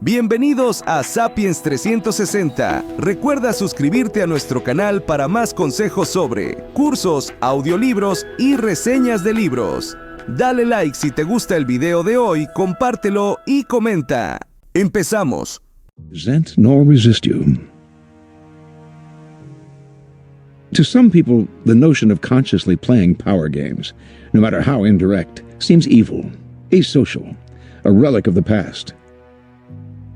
Bienvenidos a Sapiens 360. Recuerda suscribirte a nuestro canal para más consejos sobre cursos, audiolibros y reseñas de libros. Dale like si te gusta el video de hoy, compártelo y comenta. ¡Empezamos! Resent nor resist you. To some people, the notion of consciously playing power games, no matter how indirect, seems evil, asocial, a relic of the past.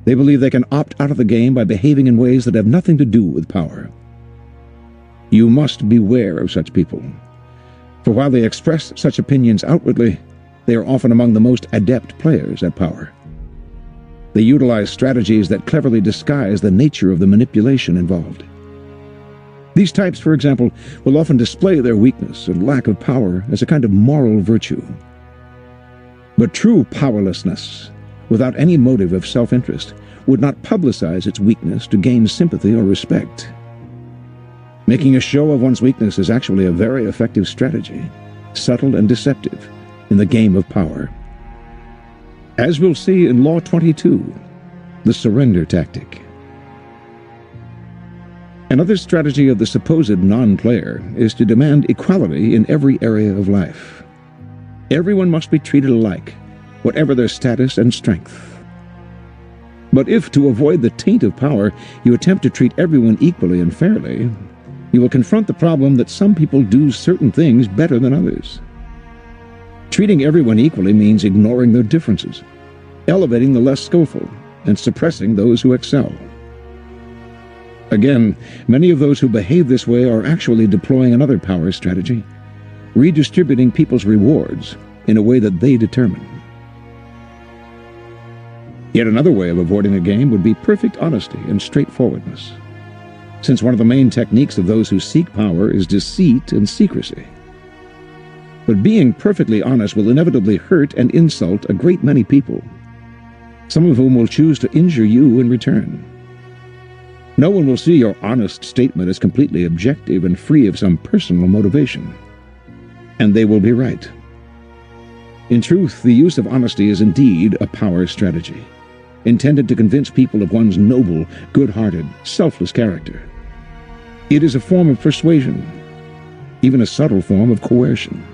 They believe they can opt out of the game by behaving in ways that have nothing to do with power. You must beware of such people, for while they express such opinions outwardly, they are often among the most adept players at power. They utilize strategies that cleverly disguise the nature of the manipulation involved. These types, for example, will often display their weakness and lack of power as a kind of moral virtue. But true powerlessness, without any motive of self-interest, would not publicize its weakness to gain sympathy or respect. Making a show of one's weakness is actually a very effective strategy, subtle and deceptive, in the game of power. As we'll see in Law 22, the surrender tactic. Another strategy of the supposed non-player is to demand equality in every area of life. Everyone must be treated alike, whatever their status and strength. But if, to avoid the taint of power, you attempt to treat everyone equally and fairly, you will confront the problem that some people do certain things better than others. Treating everyone equally means ignoring their differences, elevating the less skillful, and suppressing those who excel. Again, many of those who behave this way are actually deploying another power strategy, redistributing people's rewards in a way that they determine. Yet another way of avoiding a game would be perfect honesty and straightforwardness, since one of the main techniques of those who seek power is deceit and secrecy. But being perfectly honest will inevitably hurt and insult a great many people, some of whom will choose to injure you in return. No one will see your honest statement as completely objective and free of some personal motivation. And they will be right. In truth, the use of honesty is indeed a power strategy, intended to convince people of one's noble, good-hearted, selfless character. It is a form of persuasion, even a subtle form of coercion.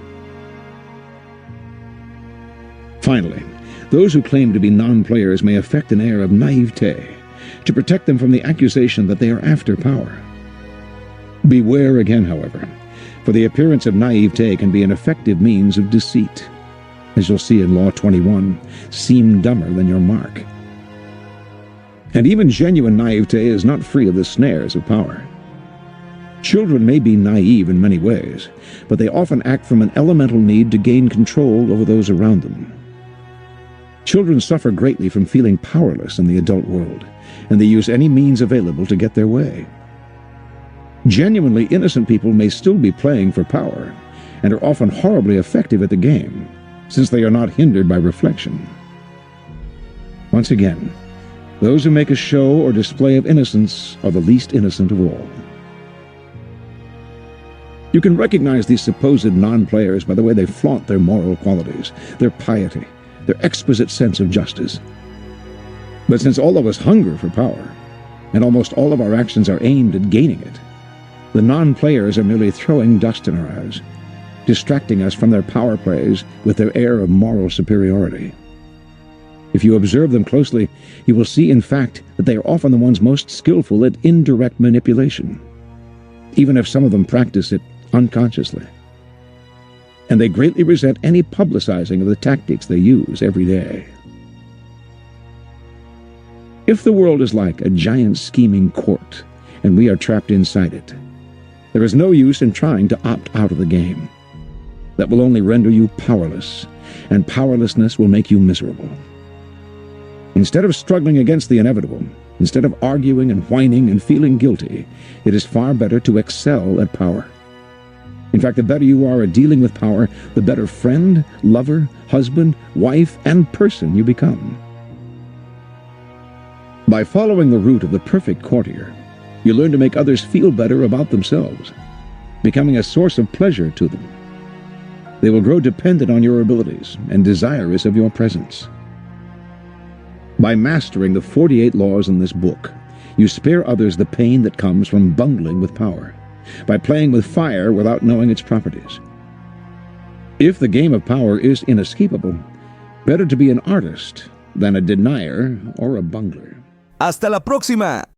Finally, those who claim to be non-players may affect an air of naivete to protect them from the accusation that they are after power. Beware again, however, for the appearance of naivete can be an effective means of deceit. As you'll see in Law 21, seem dumber than your mark. And even genuine naivete is not free of the snares of power. Children may be naive in many ways, but they often act from an elemental need to gain control over those around them. Children suffer greatly from feeling powerless in the adult world, and they use any means available to get their way. Genuinely innocent people may still be playing for power, and are often horribly effective at the game, since they are not hindered by reflection. Once again, those who make a show or display of innocence are the least innocent of all. You can recognize these supposed non-players by the way they flaunt their moral qualities, their piety, their exquisite sense of justice. But since all of us hunger for power, and almost all of our actions are aimed at gaining it, the non-players are merely throwing dust in our eyes, distracting us from their power plays with their air of moral superiority. If you observe them closely, you will see in fact that they are often the ones most skillful at indirect manipulation, even if some of them practice it unconsciously. And they greatly resent any publicizing of the tactics they use every day. If the world is like a giant scheming court, and we are trapped inside it, there is no use in trying to opt out of the game. That will only render you powerless, and powerlessness will make you miserable. Instead of struggling against the inevitable, instead of arguing and whining and feeling guilty, it is far better to excel at power. In fact, the better you are at dealing with power, the better friend, lover, husband, wife, and person you become. By following the route of the perfect courtier, you learn to make others feel better about themselves, becoming a source of pleasure to them. They will grow dependent on your abilities and desirous of your presence. By mastering the 48 laws in this book, you spare others the pain that comes from bungling with power, by playing with fire without knowing its properties. If the game of power is inescapable, better to be an artist than a denier or a bungler. ¡Hasta la próxima!